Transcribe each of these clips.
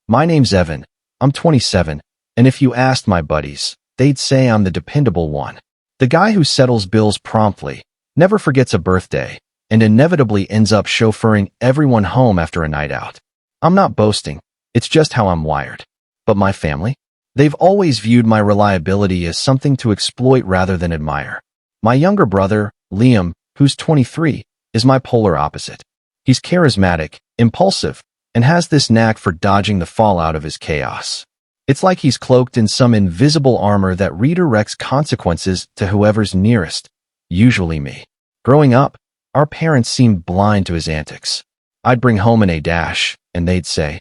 My name's Evan. I'm 27, and if you asked my buddies, they'd say I'm the dependable one. The guy who settles bills promptly, never forgets a birthday, and inevitably ends up chauffeuring everyone home after a night out. I'm not boasting, it's just how I'm wired. But my family? They've always viewed my reliability as something to exploit rather than admire. My younger brother, Liam, who's 23, is my polar opposite. He's charismatic, impulsive, and has this knack for dodging the fallout of his chaos. It's like he's cloaked in some invisible armor that redirects consequences to whoever's nearest, usually me. Growing up, our parents seemed blind to his antics. I'd bring home an A-, and they'd say,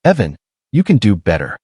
"Evan, you can do better."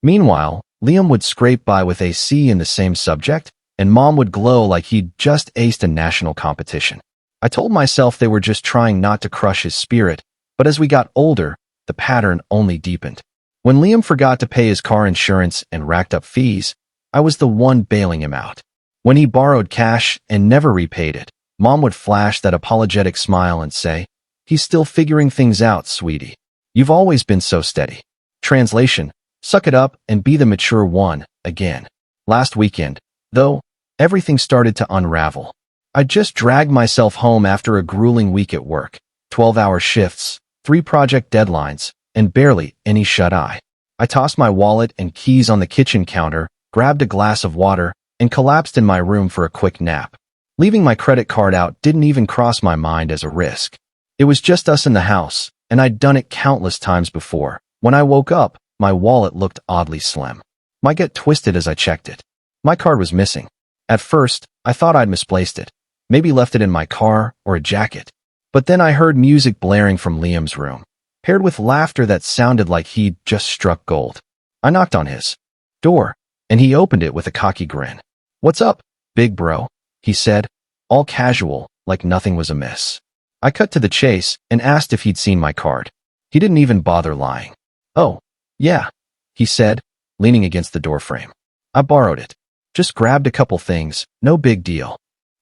Meanwhile, Liam would scrape by with a C in the same subject, and Mom would glow like he'd just aced a national competition. I told myself they were just trying not to crush his spirit, but as we got older, the pattern only deepened. When Liam forgot to pay his car insurance and racked up fees, I was the one bailing him out. When he borrowed cash and never repaid it, Mom would flash that apologetic smile and say, "He's still figuring things out, sweetie. You've always been so steady." Translation: suck it up and be the mature one, again. Last weekend, though, everything started to unravel. I just dragged myself home after a grueling week at work, 12-hour shifts, 3 project deadlines, and barely any shut-eye. I tossed my wallet and keys on the kitchen counter, grabbed a glass of water, and collapsed in my room for a quick nap. Leaving my credit card out didn't even cross my mind as a risk. It was just us in the house, and I'd done it countless times before. When I woke up, my wallet looked oddly slim. My gut twisted as I checked it. My card was missing. At first, I thought I'd misplaced it. Maybe left it in my car or a jacket. But then I heard music blaring from Liam's room, paired with laughter that sounded like he'd just struck gold. I knocked on his door, and he opened it with a cocky grin. "What's up, big bro?" he said, all casual, like nothing was amiss. I cut to the chase and asked if he'd seen my card. He didn't even bother lying. "Oh, yeah," he said, leaning against the doorframe. "I borrowed it. Just grabbed a couple things, no big deal."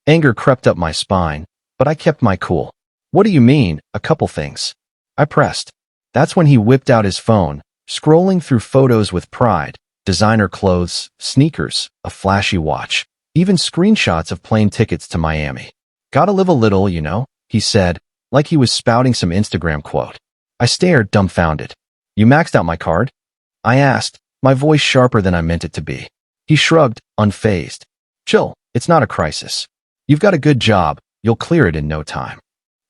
Anger crept up my spine, but I kept my cool. "What do you mean, a couple things?" I pressed. That's when he whipped out his phone, scrolling through photos with pride, designer clothes, sneakers, a flashy watch, even screenshots of plane tickets to Miami. "Gotta live a little, you know," he said, like he was spouting some Instagram quote. I stared, dumbfounded. "You maxed out my card?" I asked, my voice sharper than I meant it to be. He shrugged, unfazed. "Chill, it's not a crisis. You've got a good job, you'll clear it in no time."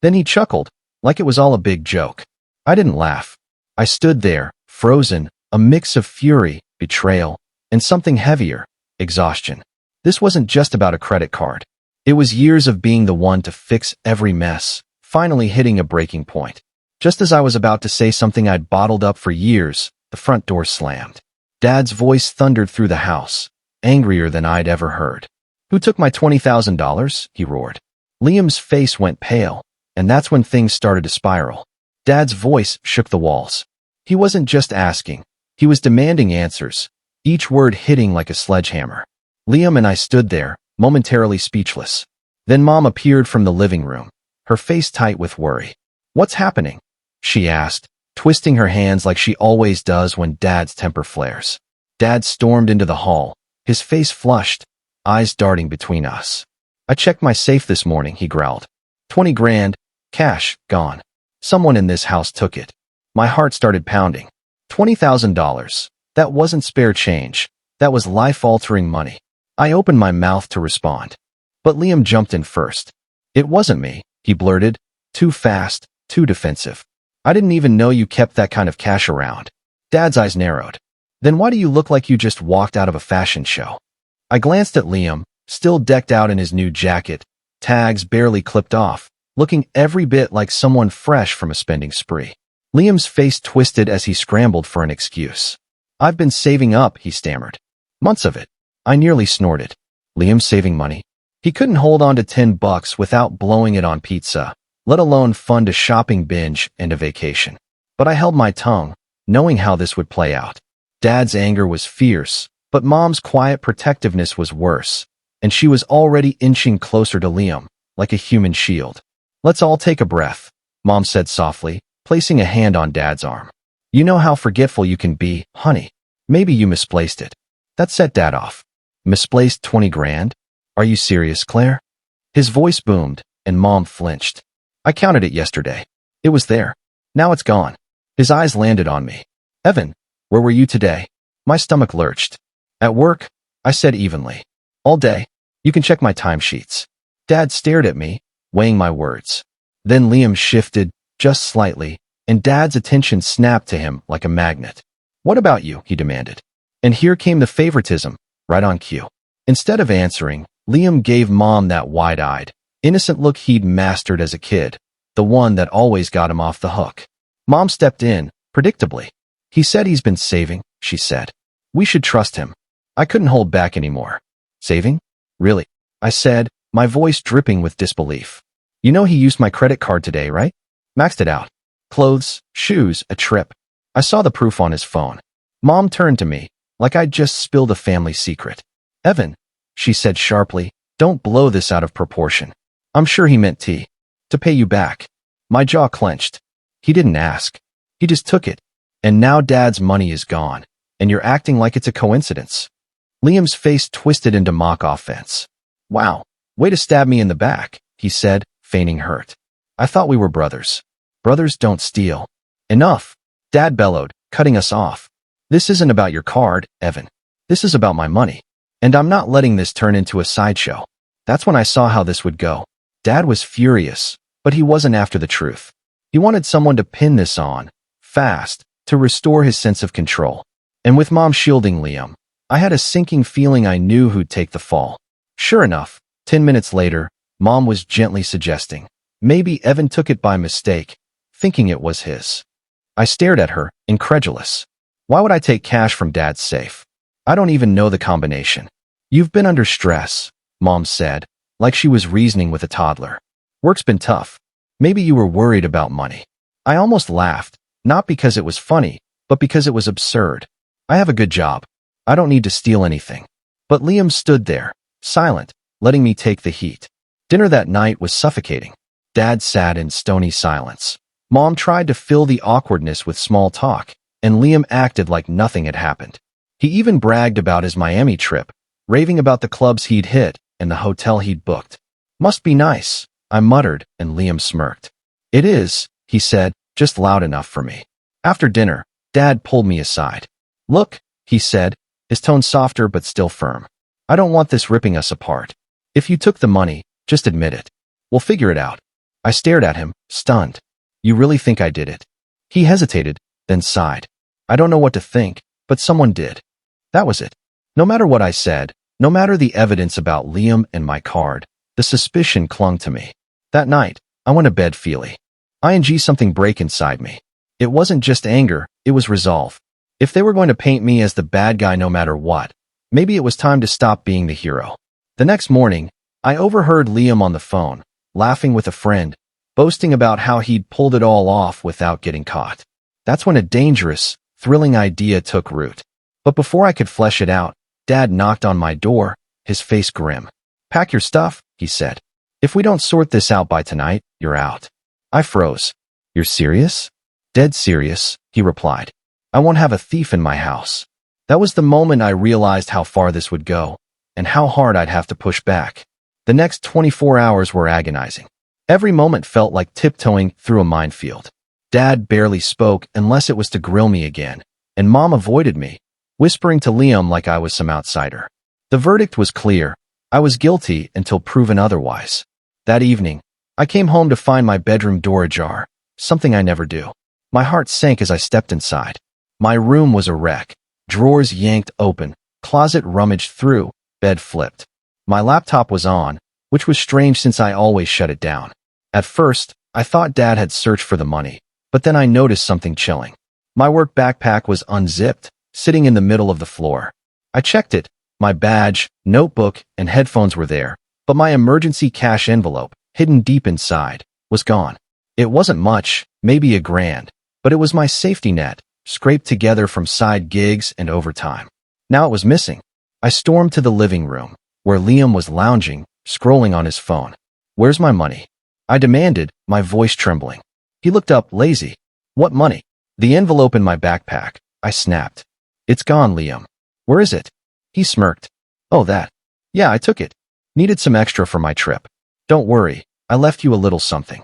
Then he chuckled, like it was all a big joke. I didn't laugh. I stood there, frozen, a mix of fury, betrayal, and something heavier, exhaustion. This wasn't just about a credit card. It was years of being the one to fix every mess, finally hitting a breaking point. Just as I was about to say something I'd bottled up for years, the front door slammed. Dad's voice thundered through the house, angrier than I'd ever heard. "Who took my $20,000? He roared. Liam's face went pale, and that's when things started to spiral. Dad's voice shook the walls. He wasn't just asking, he was demanding answers, each word hitting like a sledgehammer. Liam and I stood there, momentarily speechless. Then Mom appeared from the living room, her face tight with worry. "What's happening?" she asked, twisting her hands like she always does when Dad's temper flares. Dad stormed into the hall, his face flushed, eyes darting between us. "I checked my safe this morning," he growled. 20 grand, cash, gone. Someone in this house took it. My heart started pounding. $20,000. That wasn't spare change. That was life-altering money. I opened my mouth to respond. But Liam jumped in first. "It wasn't me," he blurted. "Too fast, too defensive. I didn't even know you kept that kind of cash around." Dad's eyes narrowed. "Then why do you look like you just walked out of a fashion show?" I glanced at Liam, still decked out in his new jacket, tags barely clipped off, looking every bit like someone fresh from a spending spree. Liam's face twisted as he scrambled for an excuse. "I've been saving up," he stammered. "Months of it." I nearly snorted. Liam saving money? He couldn't hold on to $10 without blowing it on pizza, let alone fund a shopping binge and a vacation. But I held my tongue, knowing how this would play out. Dad's anger was fierce, but Mom's quiet protectiveness was worse, and she was already inching closer to Liam, like a human shield. "Let's all take a breath," Mom said softly, placing a hand on Dad's arm. You know how forgetful you can be, honey. Maybe you misplaced it. That set Dad off. Misplaced 20 grand? Are you serious, Claire? His voice boomed, and Mom flinched. I counted it yesterday. It was there. Now it's gone. His eyes landed on me. Evan, where were you today? My stomach lurched. At work, I said evenly. All day. You can check my timesheets. Dad stared at me, weighing my words. Then Liam shifted, just slightly, and Dad's attention snapped to him like a magnet. What about you? He demanded. And here came the favoritism, right on cue. Instead of answering, Liam gave Mom that wide-eyed, innocent look he'd mastered as a kid, the one that always got him off the hook. Mom stepped in, predictably. He said he's been saving, she said. We should trust him. I couldn't hold back anymore. Saving? Really? I said, my voice dripping with disbelief. You know he used my credit card today, right? Maxed it out. Clothes, shoes, a trip. I saw the proof on his phone. Mom turned to me, like I'd just spilled a family secret. Evan, she said sharply, don't blow this out of proportion. I'm sure he meant to pay you back. My jaw clenched. He didn't ask. He just took it. And now Dad's money is gone, and you're acting like it's a coincidence. Liam's face twisted into mock offense. Wow, way to stab me in the back, he said, feigning hurt. I thought we were brothers. Brothers don't steal. Enough, Dad bellowed, cutting us off. This isn't about your card, Evan. This is about my money. And I'm not letting this turn into a sideshow. That's when I saw how this would go. Dad was furious, but he wasn't after the truth. He wanted someone to pin this on, fast, to restore his sense of control. And with Mom shielding Liam, I had a sinking feeling I knew who'd take the fall. Sure enough, 10 minutes later, Mom was gently suggesting, maybe Evan took it by mistake, thinking it was his. I stared at her, incredulous. Why would I take cash from Dad's safe? I don't even know the combination. You've been under stress, Mom said, like she was reasoning with a toddler. Work's been tough. Maybe you were worried about money. I almost laughed, not because it was funny, but because it was absurd. I have a good job. I don't need to steal anything. But Liam stood there, silent, letting me take the heat. Dinner that night was suffocating. Dad sat in stony silence. Mom tried to fill the awkwardness with small talk, and Liam acted like nothing had happened. He even bragged about his Miami trip, raving about the clubs he'd hit and the hotel he'd booked. Must be nice, I muttered, and Liam smirked. It is, he said, just loud enough for me. After dinner, Dad pulled me aside. Look, he said, his tone softer but still firm. I don't want this ripping us apart. If you took the money, just admit it. We'll figure it out. I stared at him, stunned. You really think I did it? He hesitated, then sighed. I don't know what to think, but someone did. That was it. No matter what I said, no matter the evidence about Liam and my card, the suspicion clung to me. That night, I went to bed feely. Something break inside me. It wasn't just anger, it was resolve. If they were going to paint me as the bad guy no matter what, maybe it was time to stop being the hero. The next morning, I overheard Liam on the phone, laughing with a friend, boasting about how he'd pulled it all off without getting caught. That's when a dangerous, thrilling idea took root. But before I could flesh it out, Dad knocked on my door, his face grim. Pack your stuff, he said. If we don't sort this out by tonight, you're out. I froze. You're serious? Dead serious, he replied. I won't have a thief in my house. That was the moment I realized how far this would go, and how hard I'd have to push back. The next 24 hours were agonizing. Every moment felt like tiptoeing through a minefield. Dad barely spoke unless it was to grill me again, and Mom avoided me, whispering to Liam like I was some outsider. The verdict was clear. I was guilty until proven otherwise. That evening, I came home to find my bedroom door ajar, something I never do. My heart sank as I stepped inside. My room was a wreck. Drawers yanked open, closet rummaged through, bed flipped. My laptop was on, which was strange since I always shut it down. At first, I thought Dad had searched for the money, but then I noticed something chilling. My work backpack was unzipped, sitting in the middle of the floor. I checked it. My badge, notebook, and headphones were there, but my emergency cash envelope, hidden deep inside, was gone. It wasn't much, maybe $1,000, but it was my safety net, scraped together from side gigs and overtime. Now it was missing. I stormed to the living room, where Liam was lounging, scrolling on his phone. Where's my money? I demanded, my voice trembling. He looked up, lazy. What money? The envelope in my backpack, I snapped. It's gone, Liam. Where is it? He smirked. Oh, that. Yeah, I took it. Needed some extra for my trip. Don't worry, I left you a little something.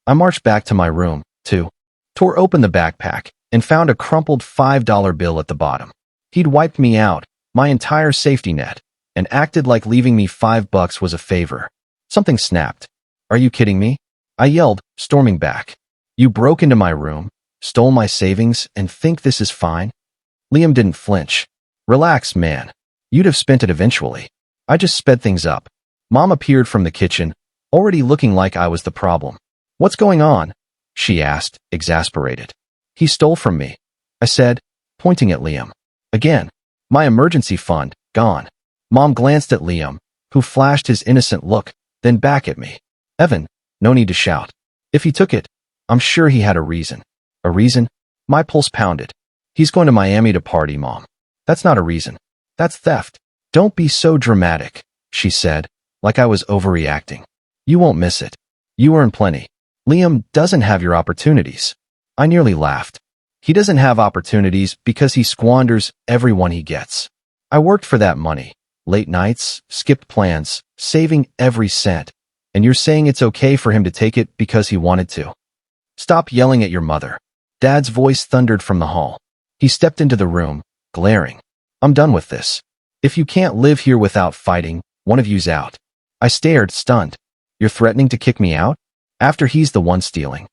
I marched back to my room, tore open the backpack, and found a crumpled $5 bill at the bottom. He'd wiped me out, my entire safety net, and acted like leaving me $5 was a favor. Something snapped. Are you kidding me? I yelled, storming back. You broke into my room, stole my savings, and think this is fine? Liam didn't flinch. Relax, man. You'd have spent it eventually. I just sped things up. Mom appeared from the kitchen, already looking like I was the problem. What's going on? She asked, exasperated. He stole from me, I said, pointing at Liam. Again. My emergency fund, gone. Mom glanced at Liam, who flashed his innocent look, then back at me. Evan, no need to shout. If he took it, I'm sure he had a reason. A reason? My pulse pounded. He's going to Miami to party, Mom. That's not a reason. That's theft. Don't be so dramatic, she said, like I was overreacting. You won't miss it. You earn plenty. Liam doesn't have your opportunities. I nearly laughed. He doesn't have opportunities because he squanders every one he gets. I worked for that money. Late nights, skipped plans, saving every cent. And you're saying it's okay for him to take it because he wanted to. Stop yelling at your mother. Dad's voice thundered from the hall. He stepped into the room, glaring. I'm done with this. If you can't live here without fighting, one of you's out. I stared, stunned. You're threatening to kick me out? After he's the one stealing.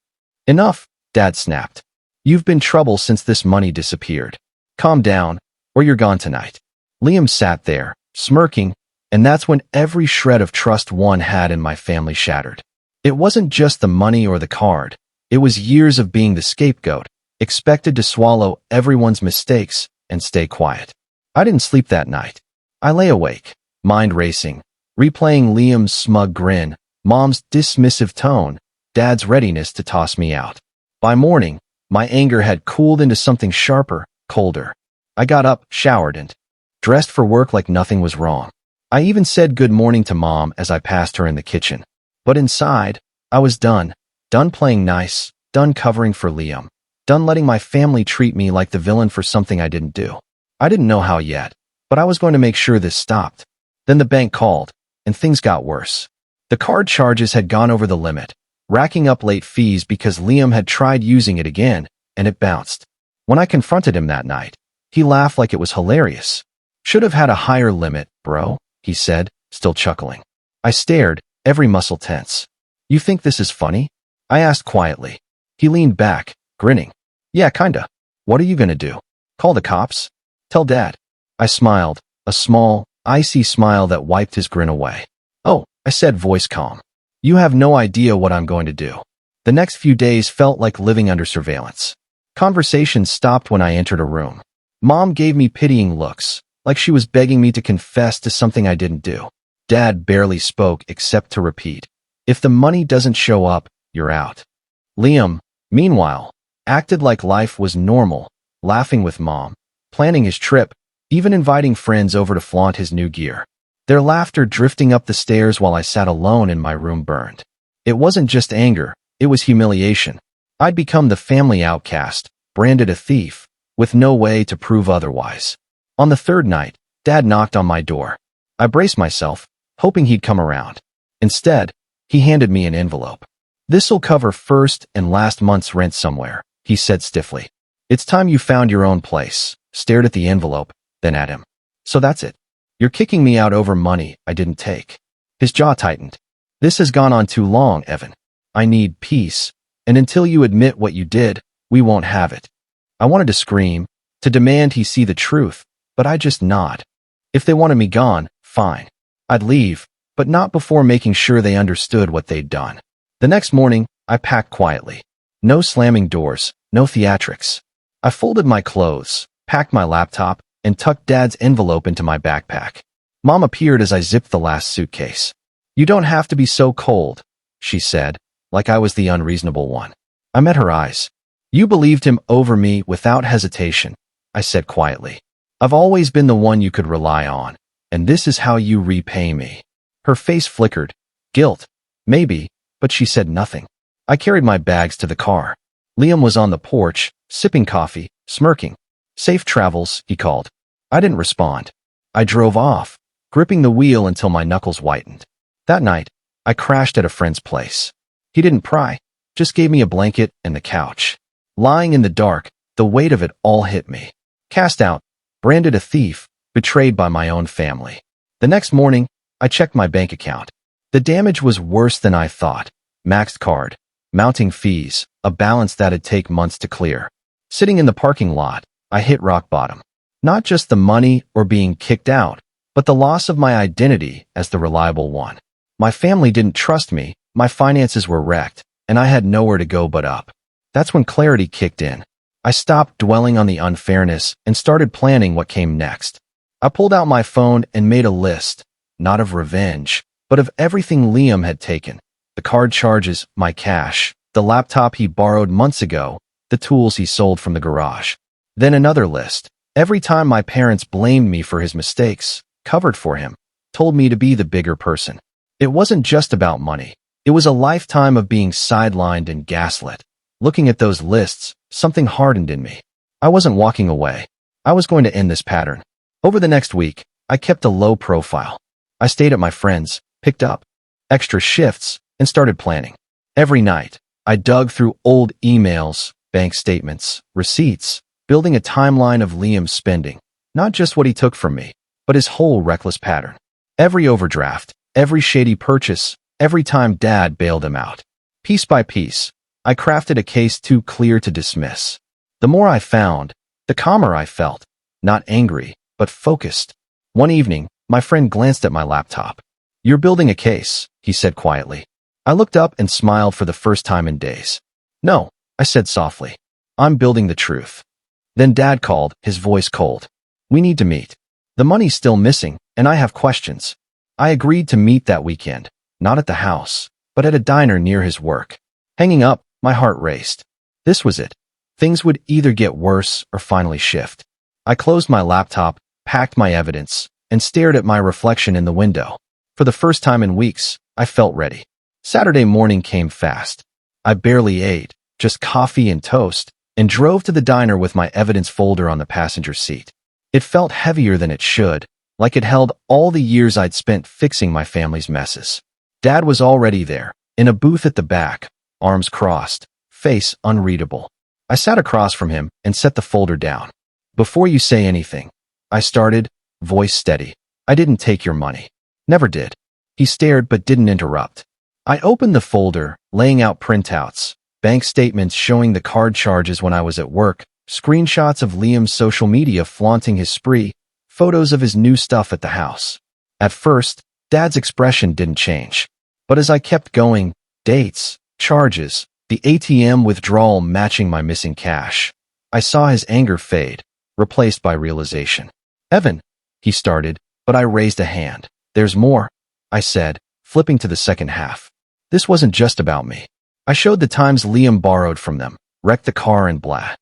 Enough, Dad snapped. You've been trouble since this money disappeared. Calm down, or you're gone tonight. Liam sat there, smirking, and that's when every shred of trust one had in my family shattered. It wasn't just the money or the card. It was years of being the scapegoat, expected to swallow everyone's mistakes and stay quiet. I didn't sleep that night. I lay awake, mind racing, replaying Liam's smug grin, Mom's dismissive tone, Dad's readiness to toss me out. By morning, my anger had cooled into something sharper, colder. I got up, showered, and dressed for work like nothing was wrong. I even said good morning to Mom as I passed her in the kitchen. But inside, I was done. Done playing nice, done covering for Liam, done letting my family treat me like the villain for something I didn't do. I didn't know how yet, but I was going to make sure this stopped. Then the bank called, and things got worse. The card charges had gone over the limit, racking up late fees because Liam had tried using it again, and it bounced. When I confronted him that night, he laughed like it was hilarious. Should have had a higher limit, bro, he said, still chuckling. I stared, every muscle tense. You think this is funny? I asked quietly. He leaned back, grinning. Yeah, kinda. What are you gonna do? Call the cops? Tell Dad. I smiled, a small, icy smile that wiped his grin away. Oh, I said, voice calm. You have no idea what I'm going to do. The next few days felt like living under surveillance. Conversations stopped when I entered a room. Mom gave me pitying looks, like she was begging me to confess to something I didn't do. Dad barely spoke except to repeat, if the money doesn't show up, you're out. Liam, meanwhile, acted like life was normal, laughing with Mom, planning his trip, even inviting friends over to flaunt his new gear. Their laughter drifting up the stairs while I sat alone in my room burned. It wasn't just anger, it was humiliation. I'd become the family outcast, branded a thief, with no way to prove otherwise. On the third night, Dad knocked on my door. I braced myself, hoping he'd come around. Instead, he handed me an envelope. This'll cover first and last month's rent somewhere, he said stiffly. It's time you found your own place. Stared at the envelope, then at him. So that's it. You're kicking me out over money I didn't take. His jaw tightened. This has gone on too long, Evan. I need peace, and until you admit what you did, we won't have it. I wanted to scream, to demand he see the truth, but I just nod. If they wanted me gone, fine. I'd leave, but not before making sure they understood what they'd done. The next morning, I packed quietly. No slamming doors, no theatrics. I folded my clothes, packed my laptop, and tucked Dad's envelope into my backpack. Mom appeared as I zipped the last suitcase. You don't have to be so cold, she said, like I was the unreasonable one. I met her eyes. You believed him over me without hesitation, I said quietly. I've always been the one you could rely on, and this is how you repay me. Her face flickered. Guilt. Maybe, but she said nothing. I carried my bags to the car. Liam was on the porch, sipping coffee, smirking. "Safe travels," he called. I didn't respond. I drove off, gripping the wheel until my knuckles whitened. That night, I crashed at a friend's place. He didn't pry, just gave me a blanket and the couch. Lying in the dark, the weight of it all hit me. Cast out, branded a thief, betrayed by my own family. The next morning, I checked my bank account. The damage was worse than I thought. Maxed card, mounting fees, a balance that'd take months to clear. Sitting in the parking lot, I hit rock bottom. Not just the money or being kicked out, but the loss of my identity as the reliable one. My family didn't trust me, my finances were wrecked, and I had nowhere to go but up. That's when clarity kicked in. I stopped dwelling on the unfairness and started planning what came next. I pulled out my phone and made a list, not of revenge, but of everything Liam had taken. The card charges, my cash, the laptop he borrowed months ago, the tools he sold from the garage. Then another list. Every time my parents blamed me for his mistakes, covered for him, told me to be the bigger person. It wasn't just about money. It was a lifetime of being sidelined and gaslit. Looking at those lists, something hardened in me. I wasn't walking away. I was going to end this pattern. Over the next week, I kept a low profile. I stayed at my friend's, picked up extra shifts, and started planning. Every night, I dug through old emails, bank statements, receipts, building a timeline of Liam's spending, not just what he took from me, but his whole reckless pattern. Every overdraft, every shady purchase, every time Dad bailed him out. Piece by piece, I crafted a case too clear to dismiss. The more I found, the calmer I felt, not angry, but focused. One evening, my friend glanced at my laptop. "You're building a case," he said quietly. I looked up and smiled for the first time in days. "No," I said softly. "I'm building the truth." Then Dad called, his voice cold. "We need to meet. The money's still missing, and I have questions." I agreed to meet that weekend, not at the house, but at a diner near his work. Hanging up, my heart raced. This was it. Things would either get worse or finally shift. I closed my laptop, packed my evidence, and stared at my reflection in the window. For the first time in weeks, I felt ready. Saturday morning came fast. I barely ate, just coffee and toast, and drove to the diner with my evidence folder on the passenger seat. It felt heavier than it should, like it held all the years I'd spent fixing my family's messes. Dad was already there, in a booth at the back, arms crossed, face unreadable. I sat across from him and set the folder down. "Before you say anything," I started, voice steady, "I didn't take your money. Never did." He stared but didn't interrupt. I opened the folder, laying out printouts, bank statements showing the card charges when I was at work, screenshots of Liam's social media flaunting his spree, photos of his new stuff at the house. At first, Dad's expression didn't change. But as I kept going, dates, charges, the ATM withdrawal matching my missing cash, I saw his anger fade, replaced by realization. "Evan," he started, but I raised a hand. "There's more," I said, flipping to the second half. This wasn't just about me. I showed the times Liam borrowed from them, wrecked the car and blah.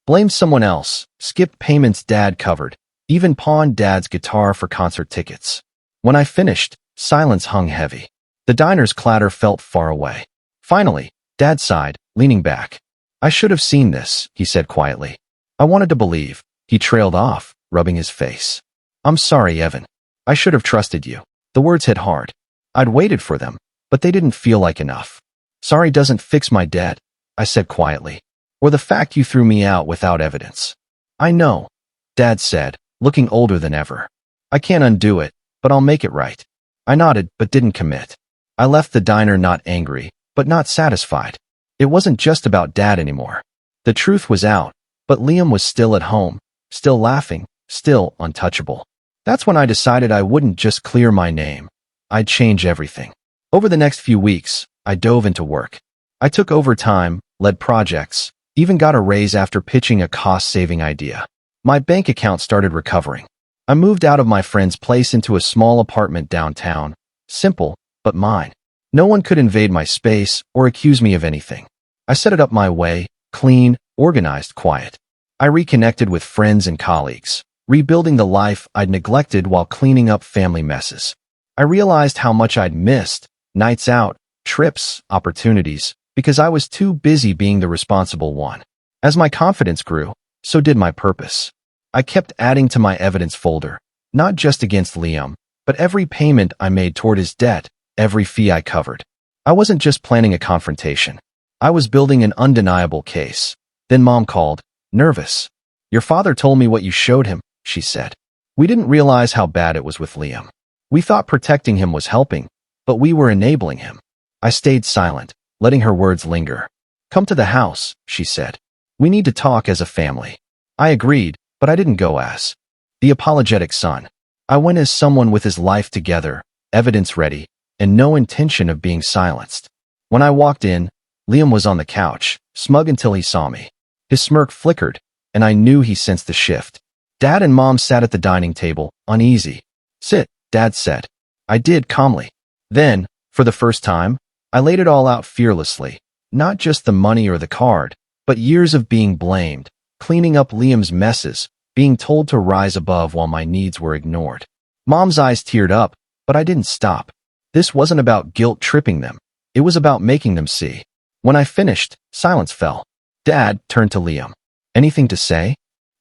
Blamed someone else, skipped payments Dad covered, even pawned Dad's guitar for concert tickets. When I finished, silence hung heavy. The diner's clatter felt far away. Finally, Dad sighed, leaning back. "I should have seen this," he said quietly. "I wanted to believe." He trailed off, rubbing his face. "I'm sorry, Evan. I should have trusted you." The words hit hard. I'd waited for them, but they didn't feel like enough. "Sorry doesn't fix my debt," I said quietly. "Or the fact you threw me out without evidence." "I know," Dad said, looking older than ever. "I can't undo it, but I'll make it right." I nodded, but didn't commit. I left the diner not angry, but not satisfied. It wasn't just about Dad anymore. The truth was out, but Liam was still at home, still laughing, still untouchable. That's when I decided I wouldn't just clear my name. I'd change everything. Over the next few weeks, I dove into work. I took overtime, led projects, even got a raise after pitching a cost-saving idea. My bank account started recovering. I moved out of my friend's place into a small apartment downtown. Simple, but mine. No one could invade my space or accuse me of anything. I set it up my way, clean, organized, quiet. I reconnected with friends and colleagues, rebuilding the life I'd neglected while cleaning up family messes. I realized how much I'd missed, nights out, trips, opportunities, because I was too busy being the responsible one. As my confidence grew, so did my purpose. I kept adding to my evidence folder, not just against Liam, but every payment I made toward his debt, every fee I covered. I wasn't just planning a confrontation. I was building an undeniable case. Then Mom called, nervous. Your father told me what you showed him, she said. We didn't realize how bad it was with Liam. We thought protecting him was helping, but we were enabling him. I stayed silent, letting her words linger. Come to the house, she said. We need to talk as a family. I agreed, but I didn't go as the apologetic son. I went as someone with his life together, evidence ready, and no intention of being silenced. When I walked in, Liam was on the couch, smug until he saw me. His smirk flickered, and I knew he sensed the shift. Dad and Mom sat at the dining table, uneasy. Sit, Dad said. I did calmly. Then, for the first time, I laid it all out fearlessly. Not just the money or the card, but years of being blamed, cleaning up Liam's messes, being told to rise above while my needs were ignored. Mom's eyes teared up, but I didn't stop. This wasn't about guilt tripping them. It was about making them see. When I finished, silence fell. Dad turned to Liam. Anything to say?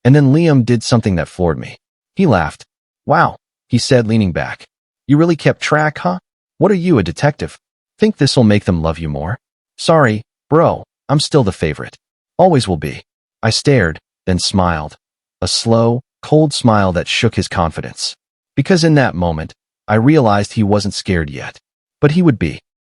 And then Liam did something that floored me. He laughed. Wow, he said, leaning back. You really kept track, huh? What are you, a detective? Think this'll make them love you more? Sorry, bro, I'm still the favorite. Always will be. I stared, then smiled. A slow, cold smile that shook his confidence. Because in that moment, I realized he wasn't scared yet. But he would be.